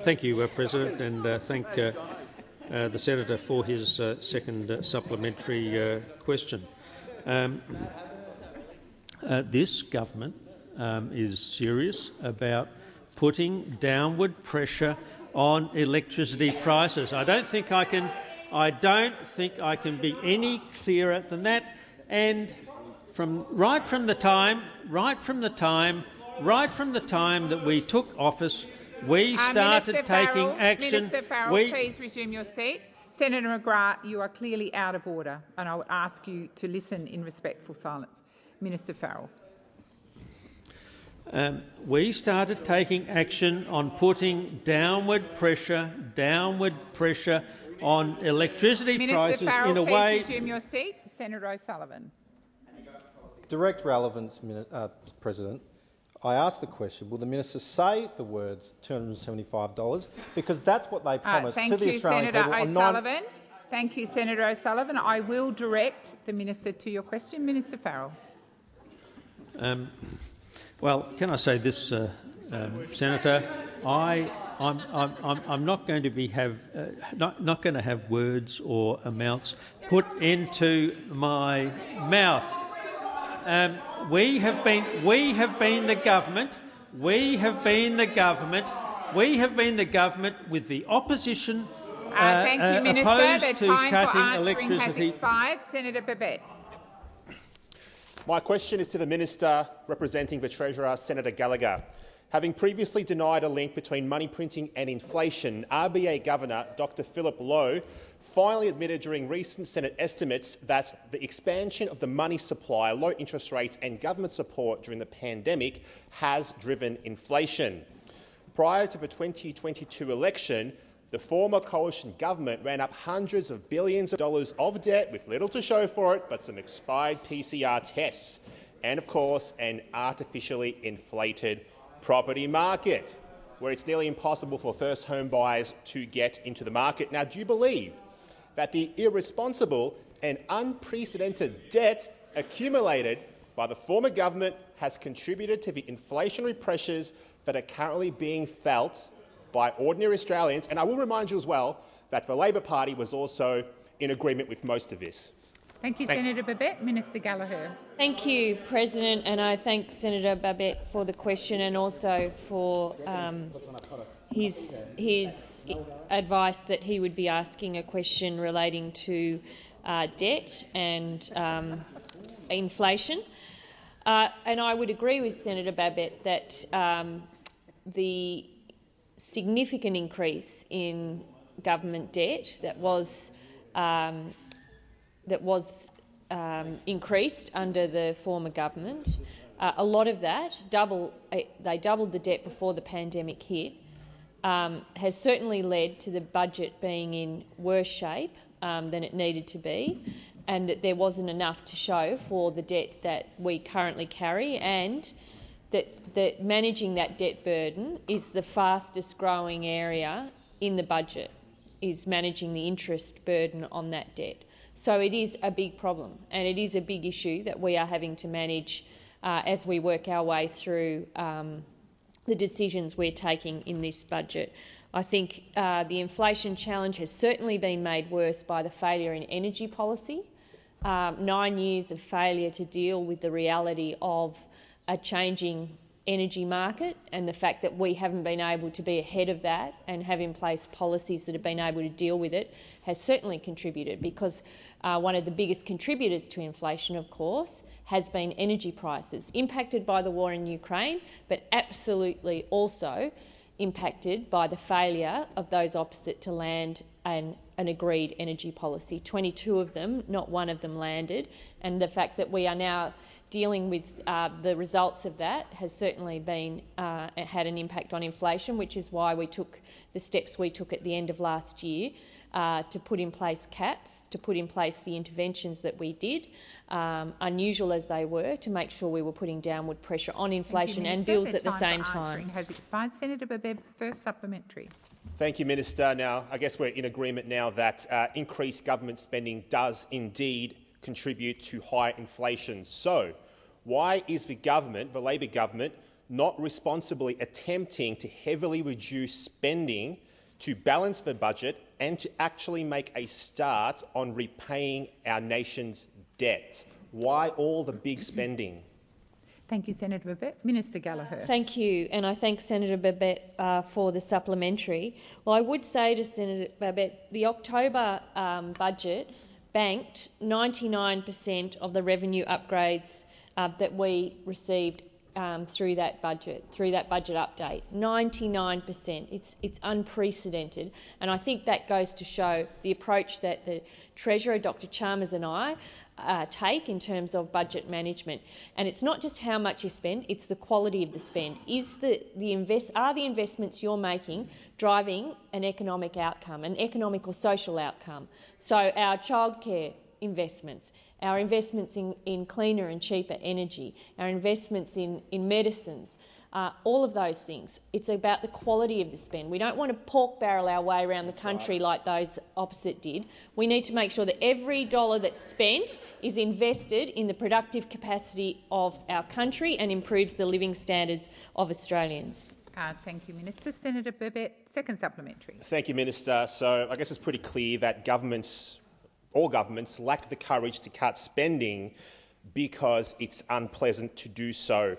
Thank you, President, and thank the senator for his second supplementary question. This government is serious about putting downward pressure on electricity prices. I don't think I can be any clearer than that. And right from the time that we took office, we started taking action. Minister Farrell, please resume your seat. Senator McGrath, you are clearly out of order, and I would ask you to listen in respectful silence. Minister Farrell. We started taking action on putting downward pressure on electricity prices Farrell, in a way. Please resume your seat. Senator O'Sullivan. Direct relevance, President. I asked the question, will the minister say the words $275? Because that's what they promised to the Australian people. Thank you, Senator O'Sullivan. I will direct the minister to your question. Minister Farrell. Well, can I say this, Senator? I'm not going to not going to have words or amounts put into my mouth. We have been the government. We have been the government. We have been the government with the opposition thank you, Minister. opposed The to time cutting for answering has electricity. expired. Senator Babet. My question is to the Minister representing the Treasurer, Senator Gallagher. Having previously denied a link between money printing and inflation, RBA Governor Dr Philip Lowe finally admitted during recent Senate estimates that the expansion of the money supply, low interest rates and government support during the pandemic has driven inflation. Prior to the 2022 election, the former coalition government ran up hundreds of billions of dollars of debt with little to show for it but some expired PCR tests and, of course, an artificially inflated property market where it's nearly impossible for first home buyers to get into the market. Now, do you believe that the irresponsible and unprecedented debt accumulated by the former government has contributed to the inflationary pressures that are currently being felt by ordinary Australians? And I will remind you as well that the Labor Party was also in agreement with most of this. Thank you, Senator Babet. Minister Gallagher. Thank you, President, and I thank Senator Babet for the question and also for his advice that he would be asking a question relating to debt and inflation. And I would agree with Senator Babet that the significant increase in government debt that was increased under the former government, a lot of that, they doubled the debt before the pandemic hit, has certainly led to the budget being in worse shape than it needed to be, and that there wasn't enough to show for the debt that we currently carry, and that managing that debt burden is the fastest growing area in the budget, is managing the interest burden on that debt. So it is a big problem and it is a big issue that we are having to manage as we work our way through the decisions we're taking in this budget. I think the inflation challenge has certainly been made worse by the failure in energy policy. 9 years of failure to deal with the reality of a changing energy market and the fact that we haven't been able to be ahead of that and have in place policies that have been able to deal with it has certainly contributed, because one of the biggest contributors to inflation, of course, has been energy prices, impacted by the war in Ukraine, but absolutely also impacted by the failure of those opposite to land an agreed energy policy. 22 of them, not one of them landed, and the fact that we are now dealing with the results of that has certainly been had an impact on inflation, which is why we took the steps we took at the end of last year to put in place caps, to put in place the interventions that we did, unusual as they were, to make sure we were putting downward pressure on inflation and bills at the same time. Has expired. Senator Babet, first supplementary. Thank you, Minister. Now, I guess we're in agreement now that increased government spending does indeed contribute to higher inflation. So, why is the government, the Labor government, not responsibly attempting to heavily reduce spending to balance the budget and to actually make a start on repaying our nation's debt? Why all the big spending? Thank you, Senator Babet. Minister Gallagher. Thank you, and I thank Senator Babet for the supplementary. Well, I would say to Senator Babet, the October budget banked 99% of the revenue upgrades that we received through that budget update. 99%. It's unprecedented, and I think that goes to show the approach that the Treasurer, Dr Chalmers, and I take in terms of budget management. And it's not just how much you spend; it's the quality of the spend. Are the investments you're making driving an economic outcome, an economic or social outcome? So our childcare investments, our investments in cleaner and cheaper energy, our investments in medicines, all of those things. It's about the quality of the spend. We don't want to pork barrel our way around the country like those opposite did. We need to make sure that every dollar that's spent is invested in the productive capacity of our country and improves the living standards of Australians. Thank you, Minister. Senator Babet, second supplementary. Thank you, Minister. So I guess it's pretty clear that all governments lack the courage to cut spending because it's unpleasant to do so.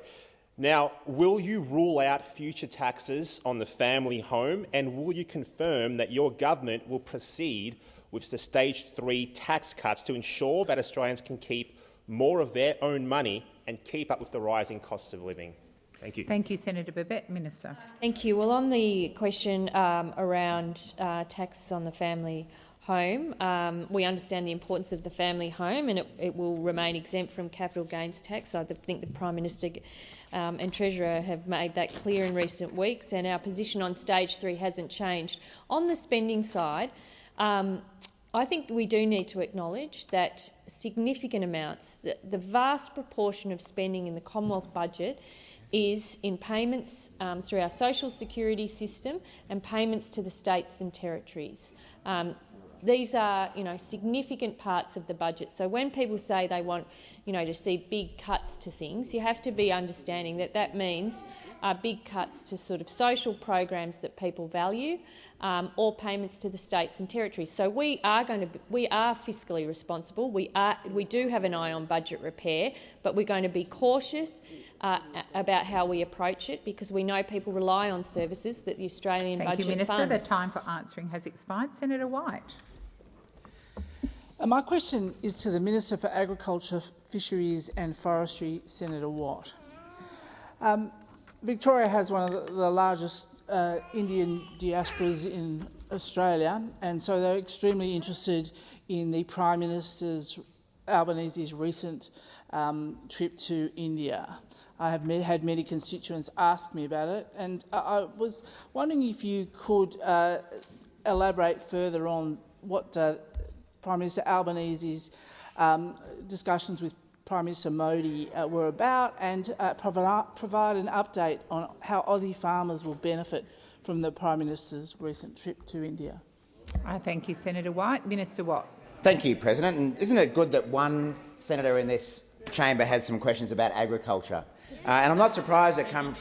Now, will you rule out future taxes on the family home, and will you confirm that your government will proceed with the Stage 3 tax cuts to ensure that Australians can keep more of their own money and keep up with the rising costs of living? Thank you. Thank you, Senator Babet. Minister. Thank you. Well, on the question around taxes on the family home, we understand the importance of the family home, and it will remain exempt from capital gains tax. I think the Prime Minister and Treasurer have made that clear in recent weeks, and our position on Stage 3 hasn't changed. On the spending side, I think we do need to acknowledge that significant amounts, the vast proportion of spending in the Commonwealth budget is in payments through our social security system and payments to the states and territories. These are, significant parts of the budget. So when people say they want, to see big cuts to things, you have to be understanding that that means big cuts to sort of social programs that people value, or payments to the states and territories. So we are fiscally responsible. We do have an eye on budget repair, but we're going to be cautious about how we approach it, because we know people rely on services that the Australian budget funds. Thank you, Minister. The time for answering has expired. Senator White. My question is to the Minister for Agriculture, Fisheries and Forestry, Senator Watt. Victoria has one of the largest Indian diasporas in Australia, and so they're extremely interested in the Prime Minister Albanese's recent trip to India. I have had many constituents ask me about it, and I was wondering if you could elaborate further on what Prime Minister Albanese's discussions with Prime Minister Modi were about, and provide an update on how Aussie farmers will benefit from the Prime Minister's recent trip to India. Thank you, Senator White. Minister Watt. Thank you, President. And isn't it good that one senator in this chamber has some questions about agriculture? And I'm not surprised it comes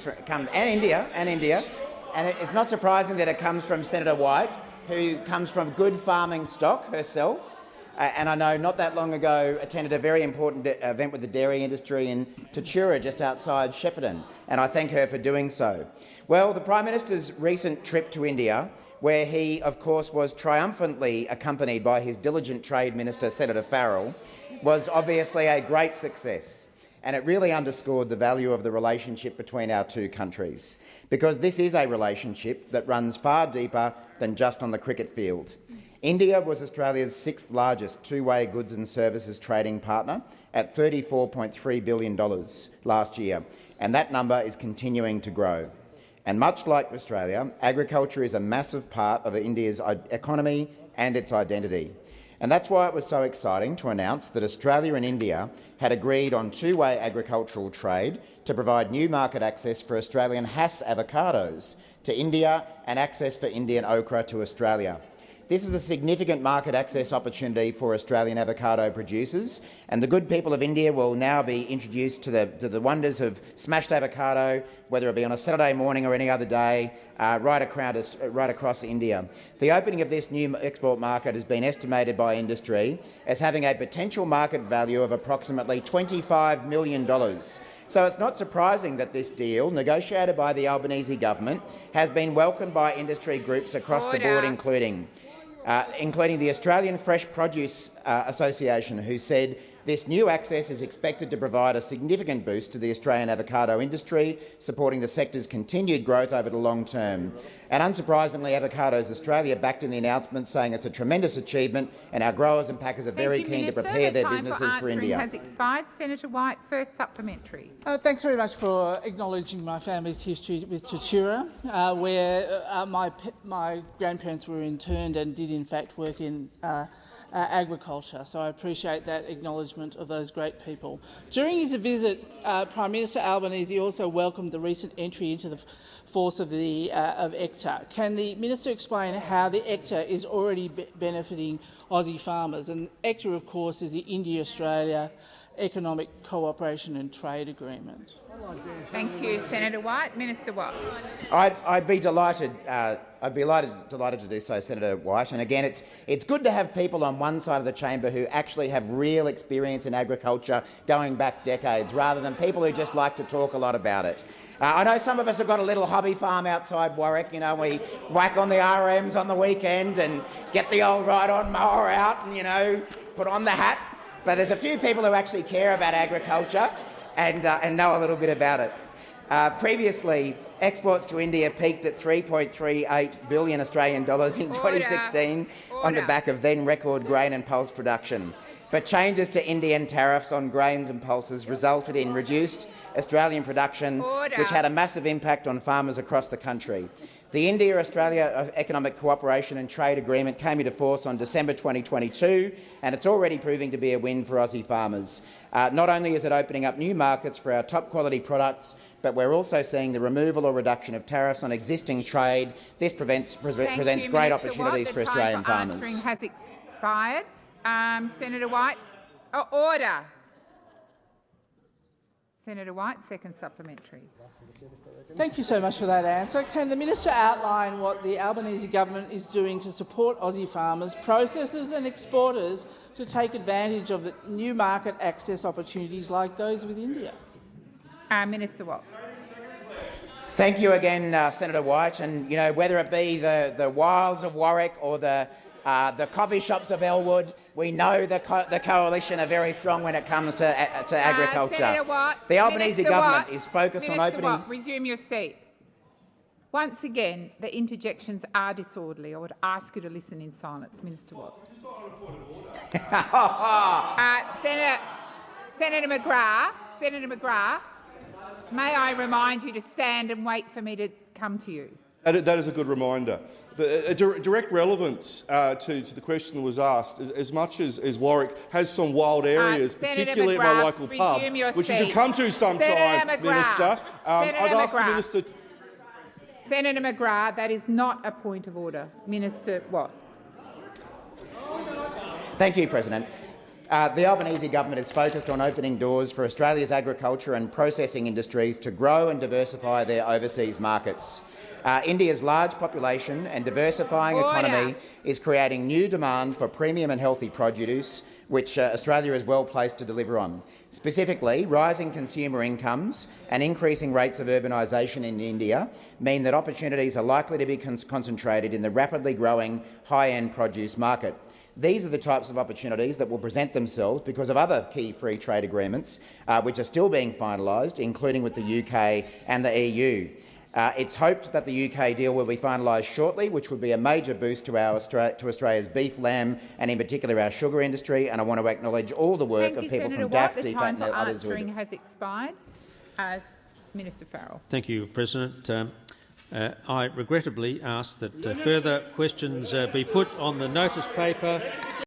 India, and it's not surprising that it comes from Senator White, who comes from good farming stock herself. And I know not that long ago attended a very important event with the dairy industry in Tatura, just outside Shepparton, and I thank her for doing so. Well, the Prime Minister's recent trip to India, where he, of course, was triumphantly accompanied by his diligent Trade Minister, Senator Farrell, was obviously a great success. And it really underscored the value of the relationship between our two countries, because this is a relationship that runs far deeper than just on the cricket field. India was Australia's 6th largest two-way goods and services trading partner at $34.3 billion last year, and that number is continuing to grow. And much like Australia, agriculture is a massive part of India's economy and its identity. And that's why it was so exciting to announce that Australia and India had agreed on two-way agricultural trade to provide new market access for Australian Hass avocados to India and access for Indian okra to Australia. This is a significant market access opportunity for Australian avocado producers, and the good people of India will now be introduced to the wonders of smashed avocado, whether it be on a Saturday morning or any other day, right across India. The opening of this new export market has been estimated by industry as having a potential market value of approximately $25 million. So it's not surprising that this deal, negotiated by the Albanese government, has been welcomed by industry groups across the board, including the Australian Fresh Produce Association, who said this new access is expected to provide a significant boost to the Australian avocado industry, supporting the sector's continued growth over the long term. And unsurprisingly, Avocados Australia backed in the announcement, saying it's a tremendous achievement and our growers and packers are very keen to prepare their businesses for India. Has expired. Senator White, first supplementary. Thanks very much for acknowledging my family's history with Tatura, where my grandparents were interned and did in fact work in agriculture, so I appreciate that acknowledgement of those great people. During his visit, Prime Minister Albanese also welcomed the recent entry into the force of ECTA. Can the Minister explain how the ECTA is already benefiting Aussie farmers? And ECTA, of course, is the India-Australia Economic Cooperation and Trade Agreement. Thank you, Senator White. Minister Watt. I'd be delighted. I'd be delighted to do so, Senator White. And again, it's good to have people on one side of the chamber who actually have real experience in agriculture going back decades, rather than people who just like to talk a lot about it. I know some of us have got a little hobby farm outside Warwick. You know, we whack on the RMs on the weekend and get the old ride-on mower out and, you know, put on the hat. But there's a few people who actually care about agriculture and know a little bit about it. Previously, exports to India peaked at 3.38 billion Australian dollars in 2016 on the back of then record grain and pulse production. But changes to Indian tariffs on grains and pulses resulted in reduced Australian production, which had a massive impact on farmers across the country. The India-Australia Economic Cooperation and Trade Agreement came into force on December 2022, and it's already proving to be a win for Aussie farmers. Not only is it opening up new markets for our top-quality products, but we're also seeing the removal or reduction of tariffs on existing trade. This presents great opportunities for Australian farmers. The time for answering has expired. Senator White, order. Senator White, second supplementary. Thank you so much for that answer. Can the minister outline what the Albanese government is doing to support Aussie farmers, processors and exporters to take advantage of the new market access opportunities like those with India? Minister Watt. Thank you again, Senator White. And you know, whether it be the wilds of Warwick or the coffee shops of Elwood, we know the coalition are very strong when it comes to agriculture. Senator Watt, the Albanese government is focused on opening. Watt, resume your seat. Once again, the interjections are disorderly. I would ask you to listen in silence, Minister Watt. Senator McGrath, may I remind you to stand and wait for me to come to you? That is a good reminder. A direct relevance to the question that was asked, as much as Warwick has some wild areas, particularly at my local pub, which you should come to sometime, Minister. I'd ask the Minister. Senator McGrath, that is not a point of order. Minister Watt. Thank you, President. The Albanese government is focused on opening doors for Australia's agriculture and processing industries to grow and diversify their overseas markets. India's large population and diversifying economy is creating new demand for premium and healthy produce, which Australia is well placed to deliver on. Specifically, rising consumer incomes and increasing rates of urbanisation in India mean that opportunities are likely to be concentrated in the rapidly growing high-end produce market. These are the types of opportunities that will present themselves because of other key free trade agreements which are still being finalised, including with the UK and the EU. It's hoped that the UK deal will be finalised shortly, which would be a major boost to Australia's beef, lamb and in particular our sugar industry, and I want to acknowledge all the work of people from DAF, DFAT and others. The time for answering has expired. Minister Farrell. Thank you, President. I regrettably ask that further questions be put on the notice paper.